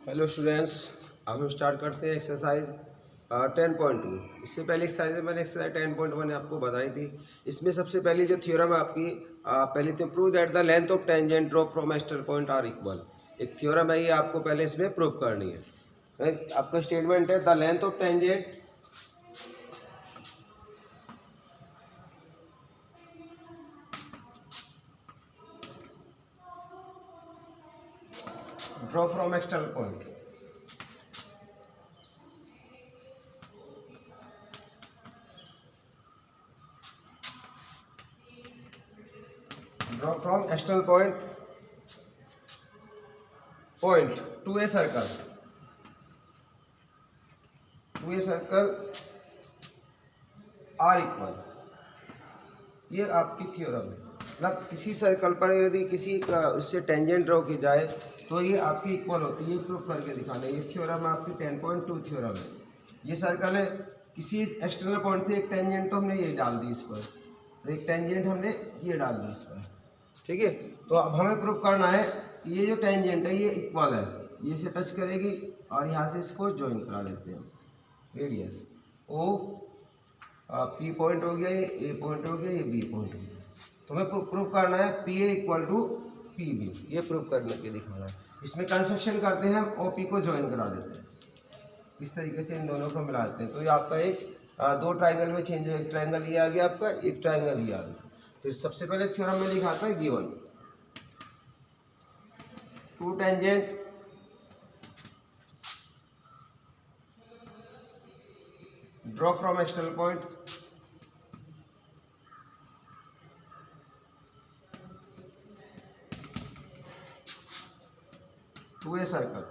Hello students, अब हम start करते हैं एक्सरसाइज 10.2। इससे पहले एक्सरसाइज मैंने एक्सरसाइज 10.1 आपको बताई थी। इसमें सबसे पहली जो थ्योरम है आपकी पहले तो prove that the length of tangent drop from external point are equal. एक थ्योरम है, ये आपको पहले इसमें प्रूव करनी है। आपका स्टेटमेंट है the length of tangent draw from external point draw from external point to a circle are equal. ये आपकी थ्योरम है। मतलब किसी सर्कल पर यदि किसी उससे टेंजेंट ड्रॉ की जाए तो ये आपकी इक्वल होती है। ये प्रूव करके दिखाना है। ये थ्योरम आपकी 10.2 थ्योरम है। ये सर्कल है, किसी एक्सटर्नल पॉइंट से एक टेंजेंट तो हमने ये डाल दी इस पर, एक टेंजेंट हमने ये डाल दी इस पर, ठीक है। तो अब हमें प्रूव करना है ये जो टेंजेंट है ये इक्वल है, ये से टच करेगी और यहाँ से इसको ज्वाइन करा देते हैं। रेडियस ओ पी पॉइंट हो गया, ये ए पॉइंट हो गया, ये बी पॉइंट हो गया। तो हमें प्रूव करना है P A equal to P B. ये प्रूव करने के दिखाना है। इसमें कंस्ट्रक्शन करते हैं, हम ओ पी को ज्वाइन करा देते हैं। इस तरीके से इन दोनों को मिला देते हैं। तो ये आपका एक दो ट्राइंगल में चेंज हो, एक ट्राइंगल ये आ गया आपका, एक ट्राइंगल ये आ गया। तो सबसे पहले थ्योरम में लिखा था given two tangent draw from external point to a circle.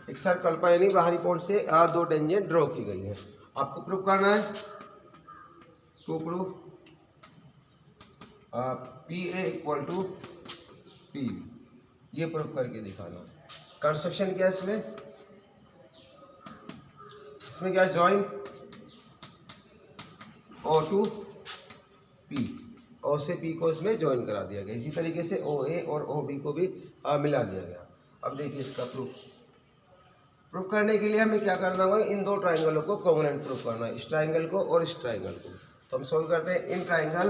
एक सर्कल पर यानी बाहरी पॉइंट से दो टेंजेंट ड्रॉ की गई है। आपको प्रूव करना है to prove P A equal to P. ये प्रूव करके दिखाना। कंस्ट्रक्शन क्या है इसमें क्या है, join O to P, O से पी को इसमें ज्वाइन करा दिया गया। इसी तरीके से ओ ए और ओ बी को भी मिला दिया गया। अब देखिए इसका प्रूफ करने के लिए हमें क्या करना होगा, इन दो ट्राइंगलों को कॉम्पोनेंट प्रूफ करना है, इस ट्राइंगल को और इस ट्राइंगल को। तो हम सॉल्व करते हैं। In triangle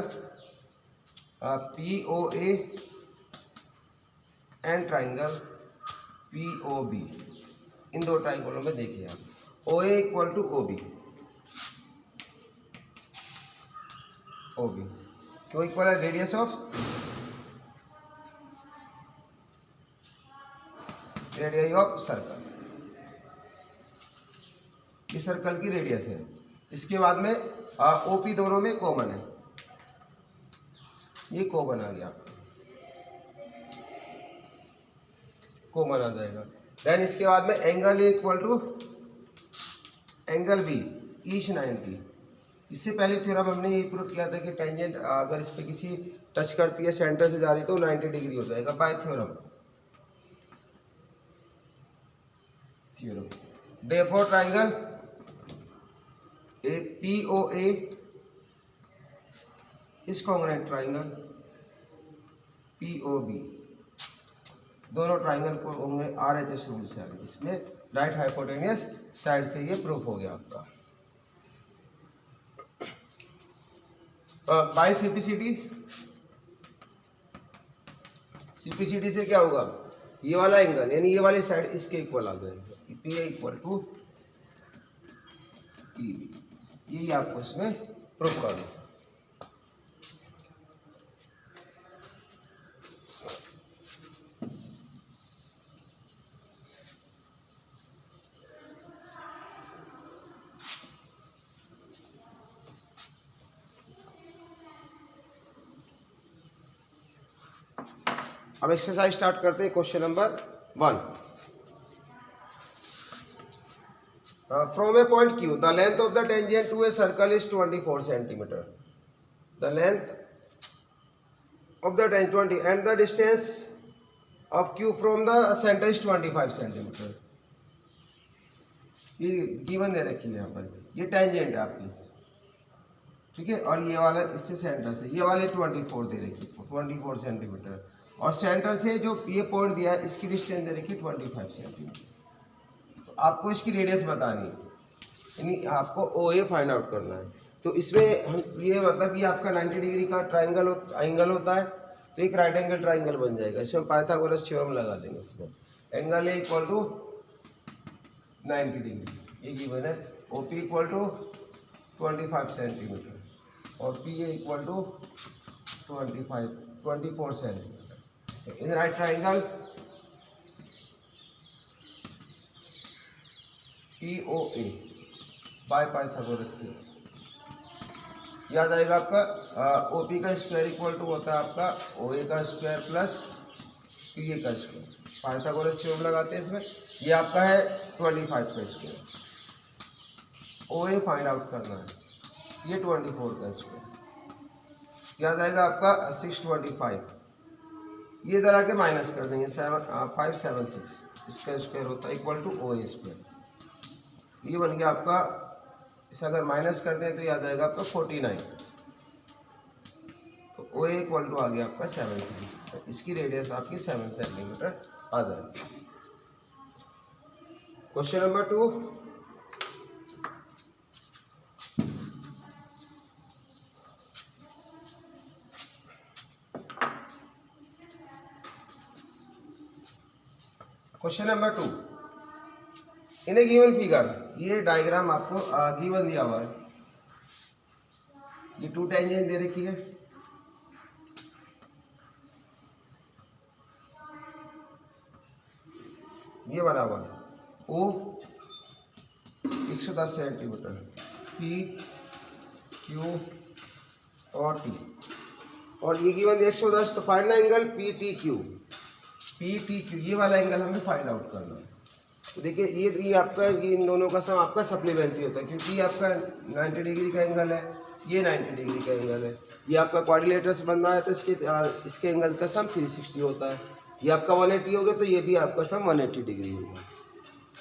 P O A and triangle P O B, इन दो ट्राइंगलों में देखिए आप O A equal to O B क्यों इक्वल है, रेडियस ऑफ सर्कल। ये सर्कल की रेडियस है। इसके बाद में ओपी दोनों में कॉमन है, ये कॉमन आ गया, कॉमन आ जाएगा। देन इसके बाद में angle A equal to angle B each 90। इससे पहले थ्योरम हमने ये प्रूव किया था कि टेंजेंट अगर इस पे किसी टच करती है सेंटर से जा रही तो 90 डिग्री हो जाएगा by theorem. Therefore triangle A P O A is congruent triangle P O B, दोनों ट्राइंगल को होंगे आर एच एस रूल से। इसमें राइट हाइपोटेनियस साइड से ये प्रूफ हो गया आपका। बाय सीपीसीटी से क्या होगा, ये वाला एंगल यानी ये वाली साइड इसके इक्वल आ जाएगी। P A equal to P B, यही आपको इसमें प्रूफ करना है। अब एक्सरसाइज स्टार्ट करते हैं। Question number 1। From a point Q the length of the tangent to a circle is 24 centimetre. The length of the tangent 20 and the distance of Q from the centre is 25 centimetre. ये given दे रखी है यहाँ पर। ये tangent है आपकी, ठीक है। और ये वाला इससे सेंटर से ये वाले 24 दे रखी, 24 सेंटीमीटर, और सेंटर से जो ये पॉइंट दिया है इसकी डिस्टेंस दे रखी 25 सेंटीमीटर। तो आपको इसकी रेडियस बतानी है, यानी आपको OA फाइंड आउट करना है। तो इसमें हम ये मतलब कि आपका 90 डिग्री का ट्राइंगल एंगल होता है, तो एक राइट एंगल ट्राइंगल बन जाएगा। इसमें पाइथागोरस थ्योरम लगा देंगे। इसमें angle A equal to 90 degree, ये गिवन है। OP इक्वल टू 25 सेंटीमीटर और PA equal to 24 centimetre. In right triangle POA by Pythagoras theorem याद आएगा आपका। OP का स्क्वायर इक्वल टू होता है आपका OA का स्क्वायर प्लस PA का स्क्वायर। पाइथागोरस थ्योरम लगाते हैं इसमें। ये आपका है 25 का स्क्वायर, OA फाइंड आउट करना है, ये 24 का स्क्वायर याद आएगा आपका 625। ये इधर आके माइनस कर देंगे 576, इसका स्क्वायर होता है इक्वल टू OA स्क्वायर। ये बन गया आपका, इसे अगर माइनस कर दें तो याद आएगा आपका 49। तो OA इक्वल टू आ गया आपका 7 सेंटीमीटर। इसकी रेडियस आपकी 7 सेंटीमीटर आ जाएगी। क्वेश्चन नंबर 2, क्वेश्चन नंबर 2, इन ए गिवन फिगर, ये डायग्राम आपको गिवन दिया हुआ है। ये 2 टेंजेंट दे रखी है, ये बना हुआ है O 110 सेंटीमीटर, P Q और T, और ये गिवन 110। तो फाइंड द एंगल PTQ। ये वाला एंगल हमें फाइंड आउट करना है। तो देखिए ये आपका, ये इन दोनों का सम आपका सप्लीमेंट्री होता है, क्योंकि ये आपका 90 डिग्री का एंगल है, ये 90 डिग्री का एंगल है। ये आपका क्वाड्रिलेटरल से बनना है तो इसके एंगल का सम 360 होता है। ये आपका 180 हो गया, तो ये भी आपका सम 180 डिग्री होगा।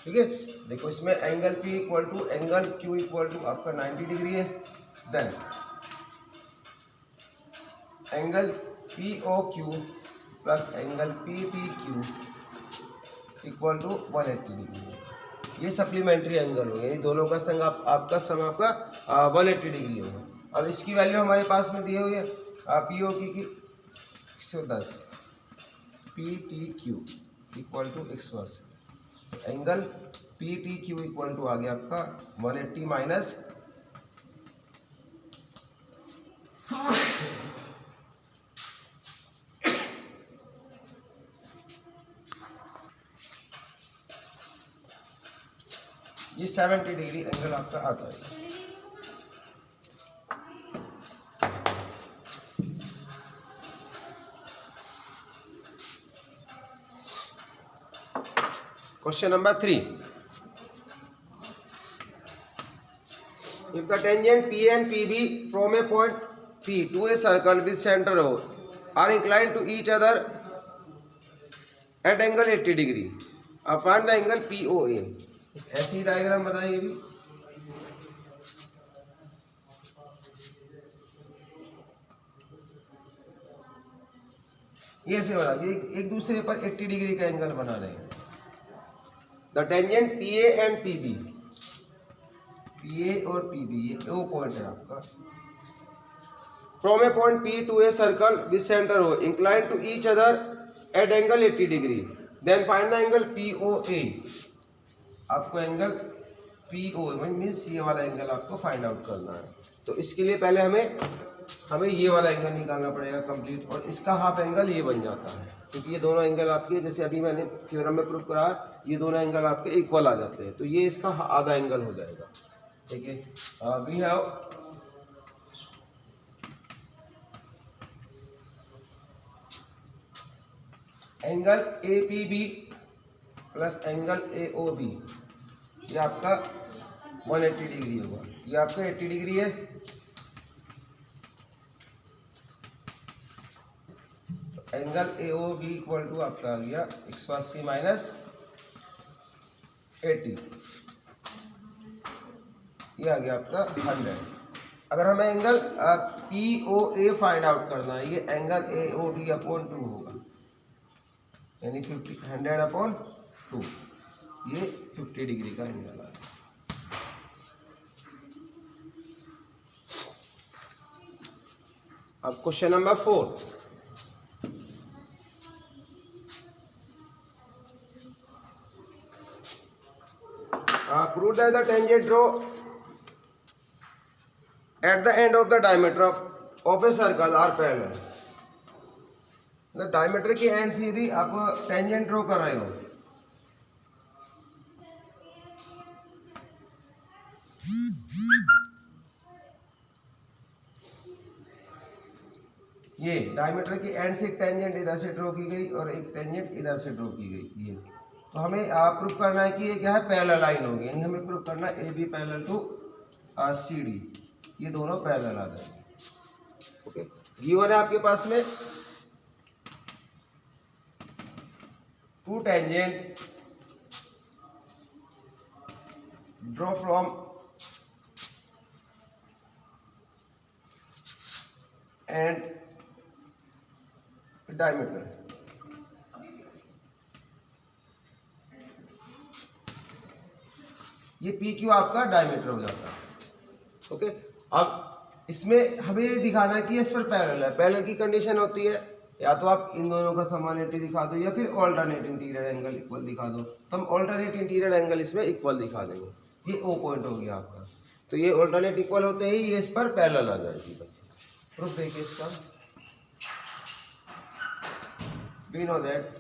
ठीक है। देखो इसमें angle P equal to angle Q equal to आपका 90 डिग्री है। Then angle POQ plus angle PTQ equal to 180 degree. ये सप्लीमेंट्री एंगल हो गया, दोनों का संग आपका सम आपका 180 डिग्री होगा। अब इसकी वैल्यू हमारे पास में दी हुई है POQ की 110, PTQ equal to 180। Angle PTQ equal to आ गया आपका 180 माइनस ये 70 डिग्री एंगल आपका आता है। Question number 3, if the tangent PA and PB from a point P to a circle with center O are inclined to each other at angle 80 degree, find the angle POA। ऐसी diagram बताइए भी। ये ऐसे बना, ये एक दूसरे पर 80 डिग्री का एंगल बना रहे हैं। The tangent PA and PB, PA और PB ये दो पॉइंट है आपका। From a point P to a circle with centre O incline to each other at angle 80 degree, then find the angle POA। आपको angle POA means ये वाला angle आपको find out करना है। तो इसके लिए पहले हमें ये वाला एंगल निकालना पड़ेगा कंप्लीट, और इसका हाफ एंगल ये बन जाता है, क्योंकि ये दोनों एंगल आपके, जैसे अभी मैंने थ्योरम में प्रूव करा, ये दोनों एंगल आपके इक्वल आ जाते हैं, तो ये इसका आधा एंगल हो जाएगा। ठीक है। We have angle APB plus angle AOB, ये आपका 180 डिग्री होगा, ये आपका 80 डिग्री है। तो एंगल AOB इक्वल टू आपका आ गया 180 माइनस 80, ये आ गया आपका 100। अगर हमें angle P O A find out करना है, ये angle A O D upon 2 होगा, यानी 100/2, ये 50 डिग्री का एंगल है। अब question number 4, prove that the tangent draw at the end of the diameter of a circle are parallel। the diameter की एंड से यदि आप टेंजेंट ड्रॉ कर रहे हो, ये डायमीटर की एंड से एक टेंजेंट इधर से ड्रॉ की गई और एक टेंजेंट इधर से ड्रॉ की गई, ये तो हमें प्रूफ करना है कि ये क्या है, पैरेलल लाइन होगी, यानी हमें प्रूफ करना है A B parallel to C D, ये दोनों पैरेलल आ जाएंगे। ओके, गिवन है आपके पास में two tangent draw from end diameter, ये पी क्यू आपका डायमीटर हो जाता है। ओके, अब इसमें हमें ये दिखाना है कि इस पर पैरेलल है। पैरेलल की कंडीशन होती है या तो आप इन दोनों का समानिटी दिखा दो या फिर ऑल्टरनेट इंटीरियर एंगल इक्वल दिखा दो, तो हम ऑल्टरनेट इंटीरियर एंगल इसमें इक्वल दिखा देंगे। ये ओ पॉइंट हो गया आपका, तो ये ऑल्टरनेट इक्वल होते ही ये इस पर पैरेलल आ जाएगी। बस प्रूफ देखिए इसका, we know that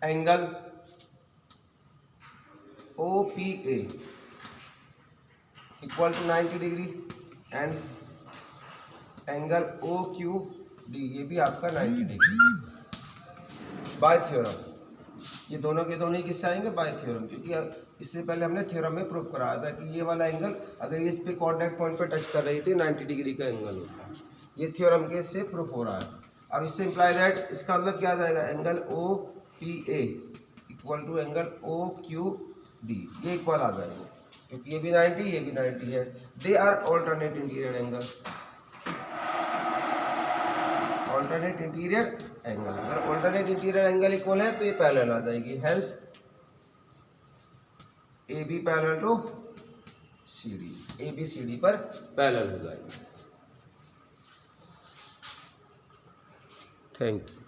angle OPA equal to 90 degree and angle OQD, ये भी आपका 90 डिग्री बाय थ्योरम। ये दोनों के दोनों ही किससे आएंगे, बाय थ्योरम, क्योंकि इससे पहले हमने थ्योरम में प्रूफ कराया था कि ये वाला एंगल अगर इस पे कॉन्टैक्ट पॉइंट पे टच कर रही थी 90 डिग्री का एंगल होता है। ये थ्योरम के से प्रूफ हो रहा है। अब इससे इम्प्लाई दैट, इसका मतलब क्या आ जाएगा, angle OPA equal to angle OQD, ये इक्वल आ जाएगा, क्योंकि ये भी 90 ये भी 90 है। They are alternate interior angle, alternate interior angle, अगर ऑल्टरनेट इंटीरियर एंगल इक्वल है तो ये पैरेलल आ जाएगी, hence AB parallel to CD, AB CD पर पैरेलल हो जाएगी। Thank you.